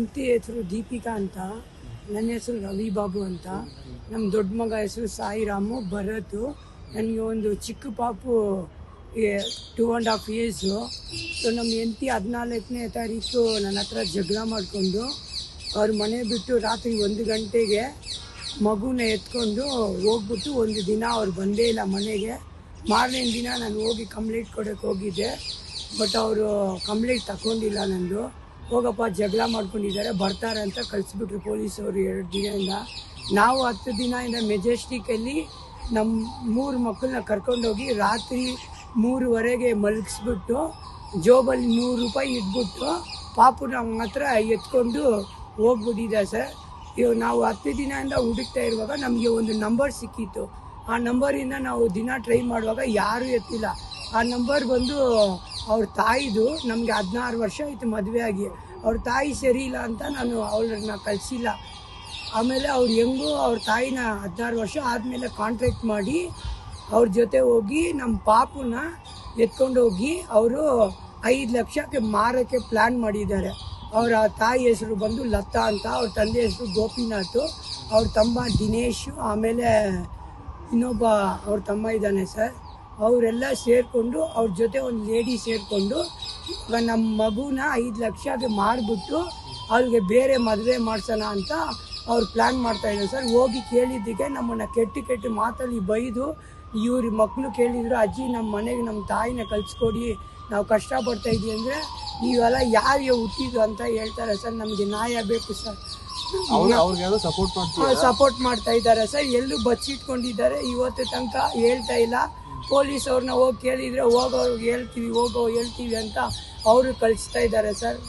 ಹೆಂಡತಿ ಹೆಸರು ದೀಪಿಕಾ ಅಂತ, ನನ್ನ ಹೆಸರು ರವಿ ಬಾಬು ಅಂತ, ನಮ್ಮ ದೊಡ್ಡ ಮಗ ಹೆಸರು ಸಾಯಿರಾಮು ಭರತ್. ನನಗೆ ಒಂದು ಚಿಕ್ಕ ಪಾಪು 2.5 years. ಸೊ ನಮ್ಮ ಹೆಂಡತಿ 14ನೇ ತಾರೀಕು ನನ್ನ ಹತ್ರ ಜಗಳ ಮಾಡಿಕೊಂಡು ಅವ್ರ ಮನೆ ಬಿಟ್ಟು ರಾತ್ರಿ 1 ಗಂಟೆಗೆ ಮಗುನ ಎತ್ಕೊಂಡು ಹೋಗ್ಬಿಟ್ಟು ಒಂದು ದಿನ ಅವ್ರು ಬಂದೇ ಇಲ್ಲ ಮನೆಗೆ. ಮಾರನೇ ದಿನ ನಾನು ಹೋಗಿ ಕಂಪ್ಲೇಂಟ್ ಕೊಡೋಕ್ಕೆ ಹೋಗಿದ್ದೆ, ಬಟ್ ಅವರು ಕಂಪ್ಲೇಂಟ್ ತಗೊಂಡಿಲ್ಲ. ನಂದು ಹೋಗಪ್ಪ ಜಗಳ ಮಾಡ್ಕೊಂಡಿದ್ದಾರೆ ಬರ್ತಾರೆ ಅಂತ ಕಳಿಸ್ಬಿಟ್ರು ಪೊಲೀಸವರು 2 ದಿನದಿಂದ. ನಾವು 10 ದಿನದಿಂದ ಮೆಜೆಸ್ಟಿಕಲ್ಲಿ ನಮ್ಮ 3 ಮಕ್ಕಳನ್ನ ಕರ್ಕೊಂಡೋಗಿ ರಾತ್ರಿ 3:15 ಮಲಗಿಸ್ಬಿಟ್ಟು ಜೋಬಲ್ಲಿ 100 ರೂಪಾಯಿ ಇಟ್ಬಿಟ್ಟು ಪಾಪುನ ಮಾತ್ರ ಎತ್ಕೊಂಡು ಹೋಗ್ಬಿಟ್ಟಿದೆ ಸರ್. ಇವಾಗ ನಾವು 10 ದಿನದಿಂದ ಹುಡುಕ್ತಾ ಇರುವಾಗ ನಮಗೆ ಒಂದು ನಂಬರ್ ಸಿಕ್ಕಿತ್ತು. ಆ ನಂಬರಿಂದ ನಾವು ದಿನ ಟ್ರೈ ಮಾಡುವಾಗ ಯಾರೂ ಎತ್ತಿಲ್ಲ. ಆ ನಂಬರ್ ಬಂದು ಅವ್ರ ತಾಯಿದು. ನಮಗೆ 16 ವರ್ಷ ಆಯಿತು ಮದುವೆ ಆಗಿ. ಅವ್ರ ತಾಯಿ ಸರಿ ಇಲ್ಲ ಅಂತ ನಾನು ಅವ್ರನ್ನ ಕಳಿಸಿಲ್ಲ. ಆಮೇಲೆ ಅವ್ರು ಹೆಂಗೂ ಅವ್ರ ತಾಯಿನ 16 ವರ್ಷ ಆದಮೇಲೆ ಕಾಂಟ್ಯಾಕ್ಟ್ ಮಾಡಿ ಅವ್ರ ಜೊತೆ ಹೋಗಿ ನಮ್ಮ ಪಾಪುನ ಎತ್ಕೊಂಡು ಹೋಗಿ ಅವರು 5 ಲಕ್ಷಕ್ಕೆ ಮಾರೋಕ್ಕೆ ಪ್ಲ್ಯಾನ್ ಮಾಡಿದ್ದಾರೆ. ಅವರ ತಾಯಿ ಹೆಸರು ಬಂದು ಲತಾ ಅಂತ, ಅವ್ರ ತಂದೆ ಹೆಸರು ಗೋಪಿನಾಥ್, ಅವ್ರ ತಮ್ಮ ದಿನೇಶ್, ಆಮೇಲೆ ಇನ್ನೊಬ್ಬ ಅವ್ರ ತಮ್ಮ ಇದ್ದಾನೆ ಸರ್. ಅವರೆಲ್ಲ ಸೇರಿಕೊಂಡು ಅವ್ರ ಜೊತೆ ಒಂದು ಲೇಡಿ ಸೇರಿಕೊಂಡು ಇವಾಗ ನಮ್ಮ ಮಗುನ 5 ಲಕ್ಷಕ್ಕೆ ಮಾರಿಬಿಟ್ಟು ಅವ್ರಿಗೆ ಬೇರೆ ಮದುವೆ ಮಾಡ್ಸೋಣ ಅಂತ ಅವ್ರು ಪ್ಲ್ಯಾನ್ ಮಾಡ್ತಾಯಿದ್ದಾರೆ ಸರ್. ಹೋಗಿ ಕೇಳಿದ್ದಕ್ಕೆ ನಮ್ಮನ್ನು ಕೆಟ್ಟ ಮಾತಲ್ಲಿ ಬೈದು ಇವ್ರ ಮಕ್ಕಳು ಕೇಳಿದ್ರು, ಅಜ್ಜಿ ನಮ್ಮ ಮನೆಗೆ ನಮ್ಮ ತಾಯಿನ ಕಳಿಸ್ಕೊಡಿ, ನಾವು ಕಷ್ಟಪಡ್ತಾ ಇದ್ದೀವಿ ಅಂದರೆ ನೀವೆಲ್ಲ ಯಾರಿಗೆ ಹುಟ್ಟಿದ್ದು ಅಂತ ಹೇಳ್ತಾರೆ ಸರ್. ನಮಗೆ ನ್ಯಾಯ ಬೇಕು ಸರ್. ಸಪೋರ್ಟ್ ಮಾಡ್ತಾ ಇದ್ದಾರೆ ಸರ್. ಎಲ್ಲೂ ಬಚ್ಚಿಟ್ಕೊಂಡಿದ್ದಾರೆ, ಇವತ್ತು ತನಕ ಹೇಳ್ತಾ ಇಲ್ಲ. ಪೊಲೀಸ್ ಅವ್ರನ್ನ ಹೋಗಿ ಕೇಳಿದರೆ ಹೋಗೋರು ಹೇಳ್ತೀವಿ ಅಂತ ಅವರು ಕಳಿಸ್ತಾ ಇದ್ದಾರೆ ಸರ್.